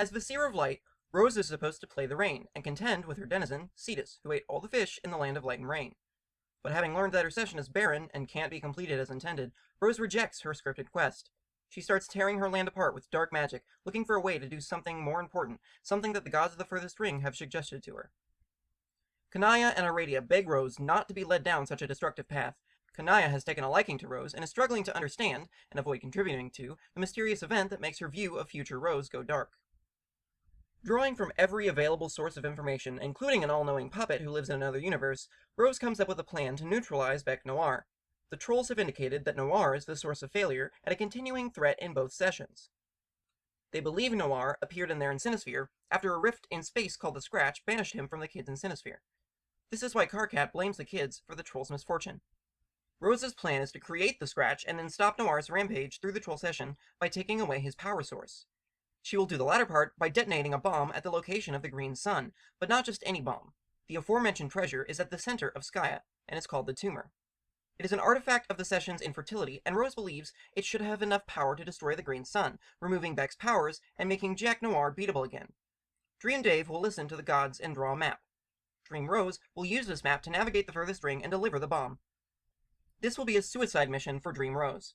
As the Seer of Light, Rose is supposed to play the rain and contend with her denizen, Cetus, who ate all the fish in the land of light and rain. But having learned that her session is barren and can't be completed as intended, Rose rejects her scripted quest. She starts tearing her land apart with dark magic, looking for a way to do something more important, something that the gods of the Furthest Ring have suggested to her. Kanaya and Aradia beg Rose not to be led down such a destructive path. Kanaya has taken a liking to Rose and is struggling to understand, and avoid contributing to, the mysterious event that makes her view of future Rose go dark. Drawing from every available source of information, including an all-knowing puppet who lives in another universe, Rose comes up with a plan to neutralize Bec Noir. The trolls have indicated that Noir is the source of failure and a continuing threat in both sessions. They believe Noir appeared in their Incinesphere after a rift in space called the Scratch banished him from the kids' Incinesphere. This is why Karkat blames the kids for the troll's misfortune. Rose's plan is to create the Scratch and then stop Noir's rampage through the troll session by taking away his power source. She will do the latter part by detonating a bomb at the location of the Green Sun, but not just any bomb. The aforementioned treasure is at the center of Skya, and is called the Tumor. It is an artifact of the session's infertility, and Rose believes it should have enough power to destroy the Green Sun, removing Bec's powers and making Jack Noir beatable again. Dream Dave will listen to the gods and draw a map. Dream Rose will use this map to navigate the furthest ring and deliver the bomb. This will be a suicide mission for Dream Rose.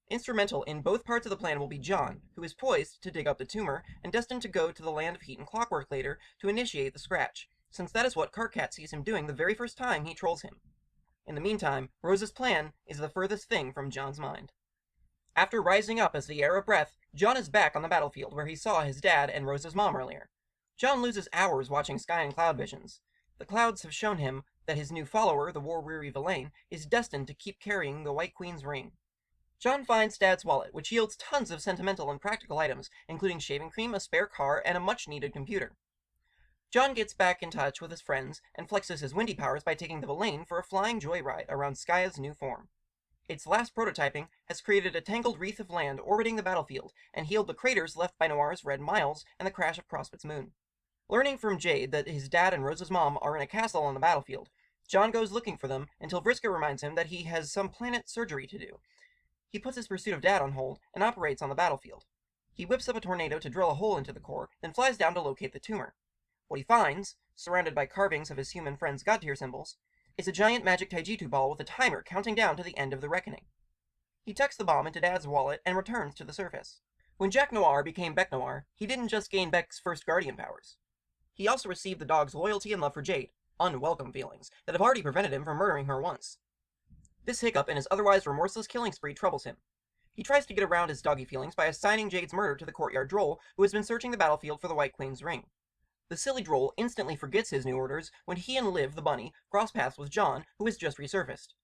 Instrumental in both parts of the plan will be John, who is poised to dig up the tumor and destined to go to the land of heat and clockwork later to initiate the Scratch, since that is what Karkat sees him doing the very first time he trolls him. In the meantime, Rose's plan is the furthest thing from John's mind. After rising up as the Heir of Breath, John is back on the battlefield where he saw his dad and Rose's mom earlier. John loses hours watching sky and cloud visions. The clouds have shown him that his new follower, the war-weary Villain, is destined to keep carrying the White Queen's ring. John finds Dad's wallet, which yields tons of sentimental and practical items, including shaving cream, a spare car, and a much-needed computer. John gets back in touch with his friends and flexes his windy powers by taking the Villain for a flying joyride around Skya's new form. Its last prototyping has created a tangled wreath of land orbiting the battlefield and healed the craters left by Noir's Red Miles and the crash of Prospet's moon. Learning from Jade that his dad and Rose's mom are in a castle on the battlefield, John goes looking for them until Vriska reminds him that he has some planet surgery to do. He puts his pursuit of Dad on hold and operates on the battlefield. He whips up a tornado to drill a hole into the core, then flies down to locate the tumor. What he finds, surrounded by carvings of his human friend's god-tier symbols, is a giant magic Taijitu ball with a timer counting down to the end of the reckoning. He tucks the bomb into Dad's wallet and returns to the surface. When Jack Noir became Bec Noir, he didn't just gain Bec's first guardian powers. He also received the dog's loyalty and love for Jade, unwelcome feelings, that have already prevented him from murdering her once. This hiccup in his otherwise remorseless killing spree troubles him. He tries to get around his doggy feelings by assigning Jade's murder to the courtyard droll who has been searching the battlefield for the White Queen's ring. The silly droll instantly forgets his new orders when he and Liv, the bunny, cross paths with John, who has just resurfaced.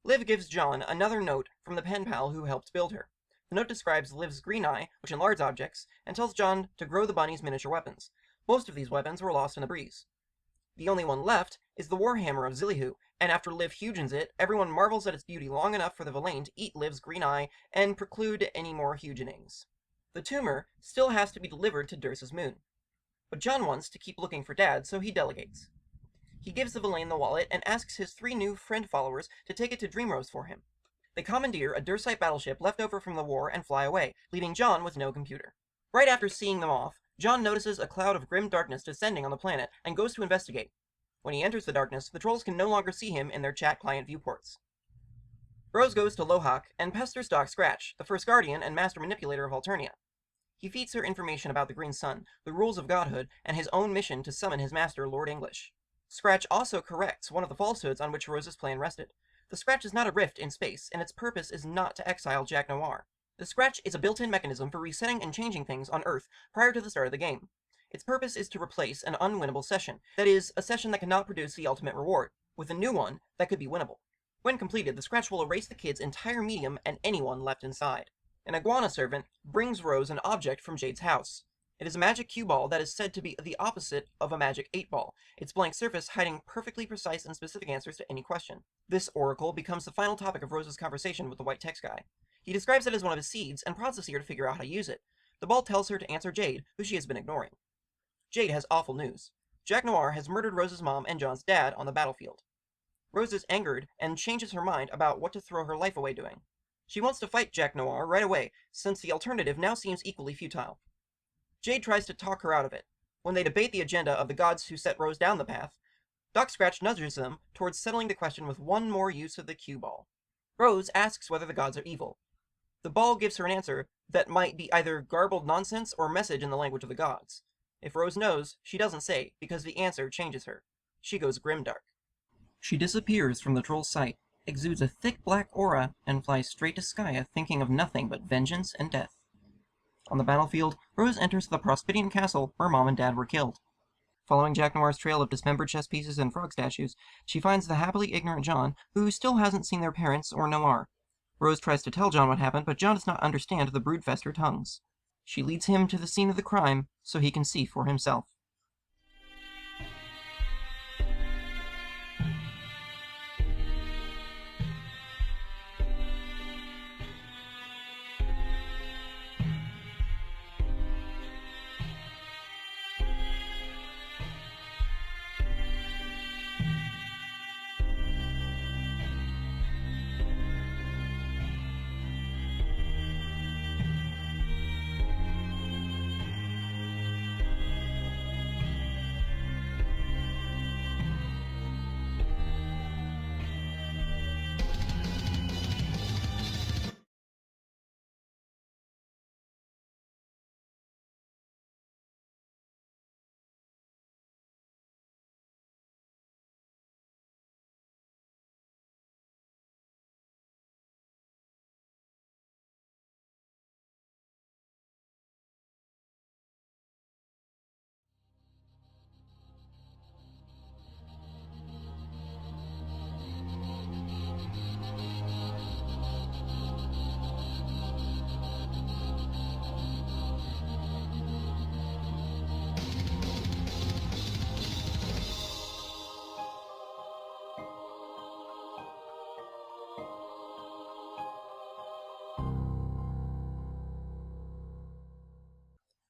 Liv gives John another note from the pen pal who helped build her. The note describes Liv's green eye, which enlarges objects, and tells John to grow the bunny's miniature weapons. Most of these weapons were lost in the breeze. The only one left is the Warhammer of Zillihu, and after Liv fusions it, everyone marvels at its beauty long enough for the Villain to eat Liv's green eye and preclude any more fusionings. The tumor still has to be delivered to Dursa's moon. But John wants to keep looking for Dad, so he delegates. He gives the Villain the wallet and asks his 3 new friend followers to take it to Dreamrose for him. They commandeer a Dursite battleship left over from the war and fly away, leaving John with no computer. Right after seeing them off, John notices a cloud of grim darkness descending on the planet and goes to investigate. When he enters the darkness, the trolls can no longer see him in their chat client viewports. Rose goes to Lohak and pesters Doc Scratch, the first guardian and master manipulator of Alternia. He feeds her information about the Green Sun, the rules of godhood, and his own mission to summon his master, Lord English. Scratch also corrects one of the falsehoods on which Rose's plan rested. The Scratch is not a rift in space, and its purpose is not to exile Jack Noir. The Scratch is a built-in mechanism for resetting and changing things on Earth prior to the start of the game. Its purpose is to replace an unwinnable session, that is, a session that cannot produce the ultimate reward, with a new one that could be winnable. When completed, the Scratch will erase the kid's entire medium and anyone left inside. An iguana servant brings Rose an object from Jade's house. It is a magic cue ball that is said to be the opposite of a magic 8-ball, its blank surface hiding perfectly precise and specific answers to any question. This oracle becomes the final topic of Rose's conversation with the white text guy. He describes it as one of his seeds and prods the seer to figure out how to use it. The ball tells her to answer Jade, who she has been ignoring. Jade has awful news. Jack Noir has murdered Rose's mom and John's dad on the battlefield. Rose is angered and changes her mind about what to throw her life away doing. She wants to fight Jack Noir right away, since the alternative now seems equally futile. Jade tries to talk her out of it. When they debate the agenda of the gods who set Rose down the path, Doc Scratch nudges them towards settling the question with one more use of the cue ball. Rose asks whether the gods are evil. The ball gives her an answer that might be either garbled nonsense or message in the language of the gods. If Rose knows, she doesn't say, because the answer changes her. She goes grimdark. She disappears from the troll's sight, exudes a thick black aura, and flies straight to Skaya, thinking of nothing but vengeance and death. On the battlefield, Rose enters the Prospidian castle where Mom and Dad were killed. Following Jack Noir's trail of dismembered chess pieces and frog statues, she finds the happily ignorant John, who still hasn't seen their parents or Noir. Rose tries to tell John what happened, but John does not understand the broodfester tongues. She leads him to the scene of the crime so he can see for himself.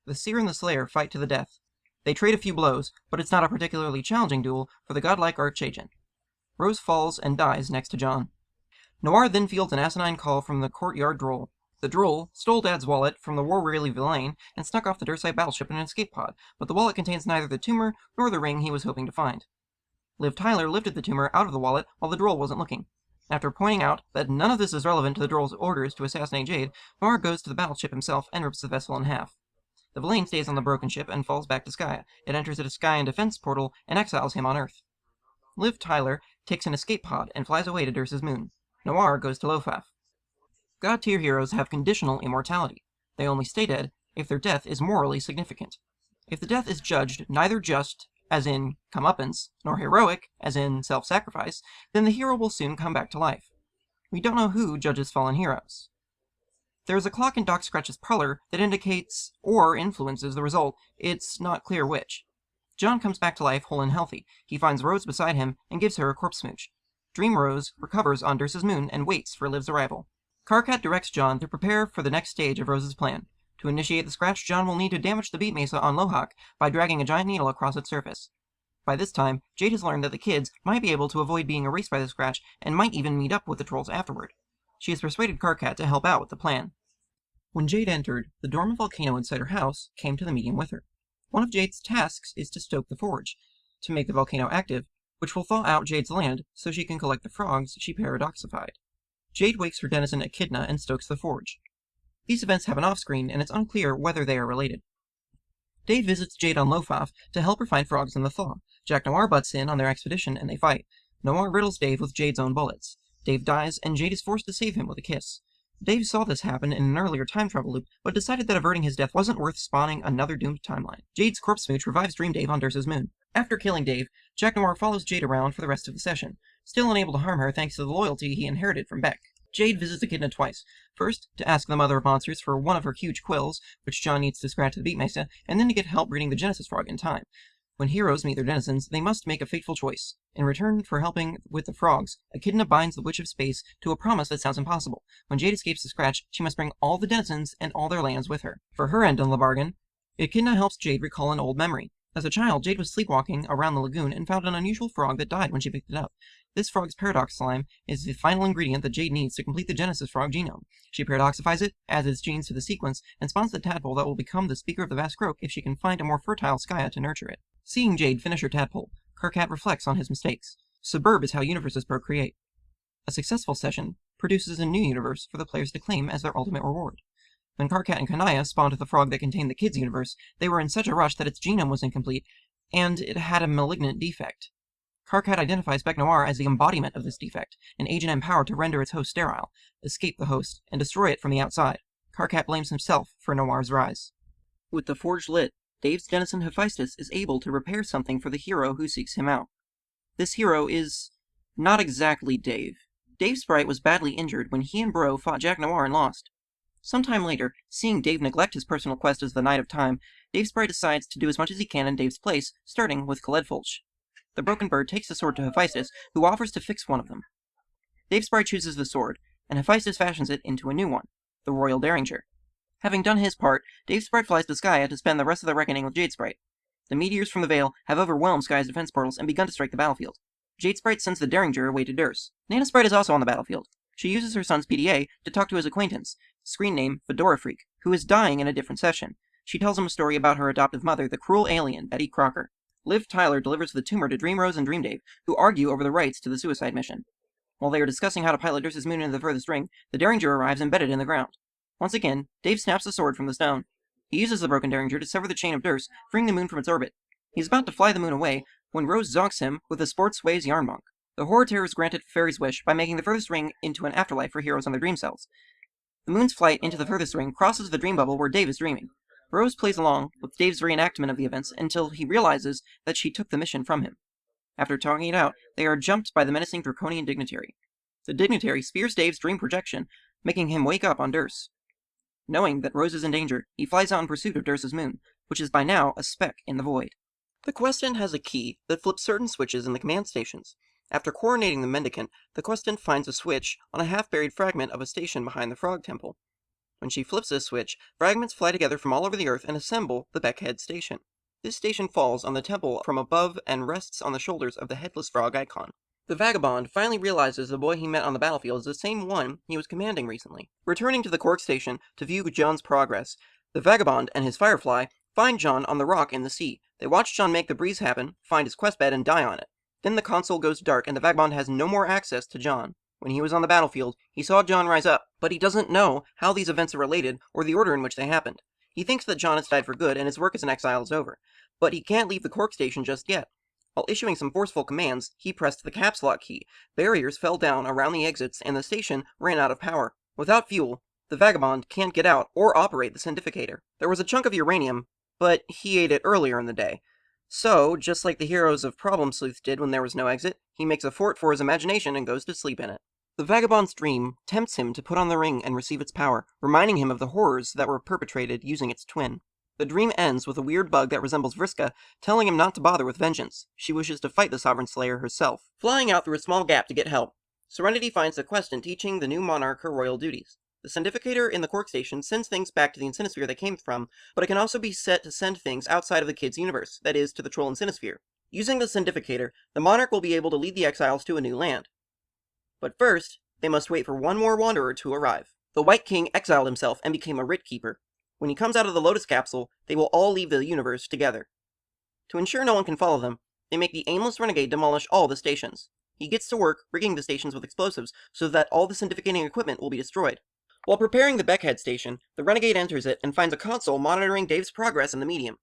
The Seer and the Slayer fight to the death. They trade a few blows, but it's not a particularly challenging duel for the godlike archagent. Rose falls and dies next to John. Noir then fields an asinine call from the courtyard droll. The droll stole Dad's wallet from the war-weary villain and snuck off the Dursite battleship in an escape pod, but the wallet contains neither the tumor nor the ring he was hoping to find. Liv Tyler lifted the tumor out of the wallet while the droll wasn't looking. After pointing out that none of this is relevant to the droll's orders to assassinate Jade, Noir goes to the battleship himself and rips the vessel in half. The villain stays on the broken ship and falls back to Skaya. It enters a Skayan defense portal and exiles him on Earth. Liv Tyler takes an escape pod and flies away to Dursa's moon. Noir goes to Lofaf. God-tier heroes have conditional immortality. They only stay dead if their death is morally significant. If the death is judged neither just, as in comeuppance, nor heroic, as in self-sacrifice, then the hero will soon come back to life. We don't know who judges fallen heroes. There is a clock in Doc Scratch's parlor that indicates or influences the result. It's not clear which. John comes back to life whole and healthy. He finds Rose beside him and gives her a corpse smooch. Dream Rose recovers on Dursa's moon and waits for Liv's arrival. Karkat directs John to prepare for the next stage of Rose's plan. To initiate the scratch, John will need to damage the beat mesa on Lohak by dragging a giant needle across its surface. By this time, Jade has learned that the kids might be able to avoid being erased by the scratch and might even meet up with the trolls afterward. She has persuaded Karkat to help out with the plan. When Jade entered, the dormant volcano inside her house came to the meeting with her. One of Jade's tasks is to stoke the forge, to make the volcano active, which will thaw out Jade's land so she can collect the frogs she paradoxified. Jade wakes her denizen Echidna and stokes the forge. These events happen off-screen, and it's unclear whether they are related. Dave visits Jade on Lofaf to help her find frogs in the thaw. Jack Noir butts in on their expedition, and they fight. Noir riddles Dave with Jade's own bullets. Dave dies, and Jade is forced to save him with a kiss. Dave saw this happen in an earlier time travel loop, but decided that averting his death wasn't worth spawning another doomed timeline. Jade's corpse smooch revives Dream Dave on Dursa's moon. After killing Dave, Jack Noir follows Jade around for the rest of the session, still unable to harm her thanks to the loyalty he inherited from Beck. Jade visits Echidna twice. First, to ask the Mother of Monsters for one of her huge quills, which John needs to scratch the beat mesa, and then to get help breeding the Genesis frog in time. When heroes meet their denizens, they must make a fateful choice. In return for helping with the frogs, Echidna binds the Witch of Space to a promise that sounds impossible. When Jade escapes the scratch, she must bring all the denizens and all their lands with her. For her end on the bargain, Echidna helps Jade recall an old memory. As a child, Jade was sleepwalking around the lagoon and found an unusual frog that died when she picked it up. This frog's paradox slime is the final ingredient that Jade needs to complete the Genesis frog genome. She paradoxifies it, adds its genes to the sequence, and spawns the tadpole that will become the Speaker of the Vast Croak if she can find a more fertile Skya to nurture it. Seeing Jade finish her tadpole, Karkat reflects on his mistakes. Suburb is how universes procreate. A successful session produces a new universe for the players to claim as their ultimate reward. When Karkat and Kanaya spawned the frog that contained the kids' universe, they were in such a rush that its genome was incomplete, and it had a malignant defect. Karkat identifies Bec Noir as the embodiment of this defect, an agent empowered to render its host sterile, escape the host, and destroy it from the outside. Karkat blames himself for Noir's rise. With the forge lit, Dave's denizen Hephaestus is able to repair something for the hero who seeks him out. This hero is not exactly Dave. Dave Sprite was badly injured when he and Bro fought Jack Noir and lost. Sometime later, seeing Dave neglect his personal quest as the Knight of Time, Dave Sprite decides to do as much as he can in Dave's place, starting with Kaledfulch. The broken bird takes the sword to Hephaestus, who offers to fix one of them. Dave Sprite chooses the sword, and Hephaestus fashions it into a new one, the Royal Derringer. Having done his part, Dave Sprite flies to Skya to spend the rest of the reckoning with Jade Sprite. The meteors from the Veil have overwhelmed Skya's defense portals and begun to strike the battlefield. Jade Sprite sends the Derringer away to Durst. Nana Sprite is also on the battlefield. She uses her son's PDA to talk to his acquaintance, screen name Fedora Freak, who is dying in a different session. She tells him a story about her adoptive mother, the cruel alien Betty Crocker. Liv Tyler delivers the tumor to Dream Rose and Dream Dave, who argue over the rights to the suicide mission. While they are discussing how to pilot Durst's moon into the furthest ring, the Derringer arrives embedded in the ground. Once again, Dave snaps the sword from the stone. He uses the broken Derringer to sever the chain of Durst, freeing the moon from its orbit. He's about to fly the moon away when Rose zonks him with a Sports Ways Yarnbonk. The Horror Terrors granted Fairy's wish by making the furthest ring into an afterlife for heroes on their dream cells. The moon's flight into the furthest ring crosses the dream bubble where Dave is dreaming. Rose plays along with Dave's reenactment of the events until he realizes that she took the mission from him. After talking it out, they are jumped by the menacing draconian dignitary. The dignitary spears Dave's dream projection, making him wake up on Durst. Knowing that Rose is in danger, he flies out in pursuit of Durst's moon, which is by now a speck in the void. The Questant has a key that flips certain switches in the command stations. After coronating the Mendicant, the Questant finds a switch on a half-buried fragment of a station behind the Frog Temple. When she flips this switch, fragments fly together from all over the Earth and assemble the Beckhead Station. This station falls on the temple from above and rests on the shoulders of the headless frog icon. The Vagabond finally realizes the boy he met on the battlefield is the same one he was commanding recently. Returning to the Cork Station to view John's progress, the Vagabond and his Firefly find John on the rock in the sea. They watch John make the breeze happen, find his quest bed, and die on it. Then the console goes dark and the Vagabond has no more access to John. When he was on the battlefield, he saw John rise up, but he doesn't know how these events are related or the order in which they happened. He thinks that John has died for good and his work as an exile is over, but he can't leave the Cork Station just yet. While issuing some forceful commands, he pressed the caps lock key. Barriers fell down around the exits and the station ran out of power. Without fuel, the Vagabond can't get out or operate the Scintificator. There was a chunk of uranium, but he ate it earlier in the day. So, just like the heroes of Problem Sleuth did when there was no exit, he makes a fort for his imagination and goes to sleep in it. The Vagabond's dream tempts him to put on the ring and receive its power, reminding him of the horrors that were perpetrated using its twin. The dream ends with a weird bug that resembles Vriska telling him not to bother with vengeance. She wishes to fight the Sovereign Slayer herself. Flying out through a small gap to get help, Serenity finds the Questant teaching the new monarch her royal duties. The Scintificator in the Cork Station sends things back to the Incinisphere they came from, but it can also be set to send things outside of the kid's universe, that is, to the Troll Incinisphere. Using the Scintificator, the monarch will be able to lead the exiles to a new land. But first, they must wait for one more wanderer to arrive. The White King exiled himself and became a Writ Keeper. When he comes out of the Lotus Capsule, they will all leave the universe together. To ensure no one can follow them, they make the aimless renegade demolish all the stations. He gets to work rigging the stations with explosives so that all the scintificating equipment will be destroyed. While preparing the Beckhead Station, the renegade enters it and finds a console monitoring Dave's progress in the medium.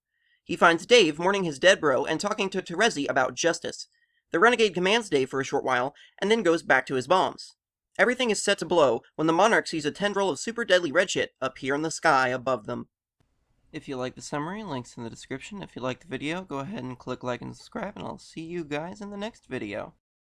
He finds Dave mourning his dead bro and talking to Terezi about justice. The renegade commands Dave for a short while, and then goes back to his bombs. Everything is set to blow when the monarch sees a tendril of super deadly red shit appear in the sky above them. If you like the summary, links in the description. If you like the video, go ahead and click like and subscribe, and I'll see you guys in the next video.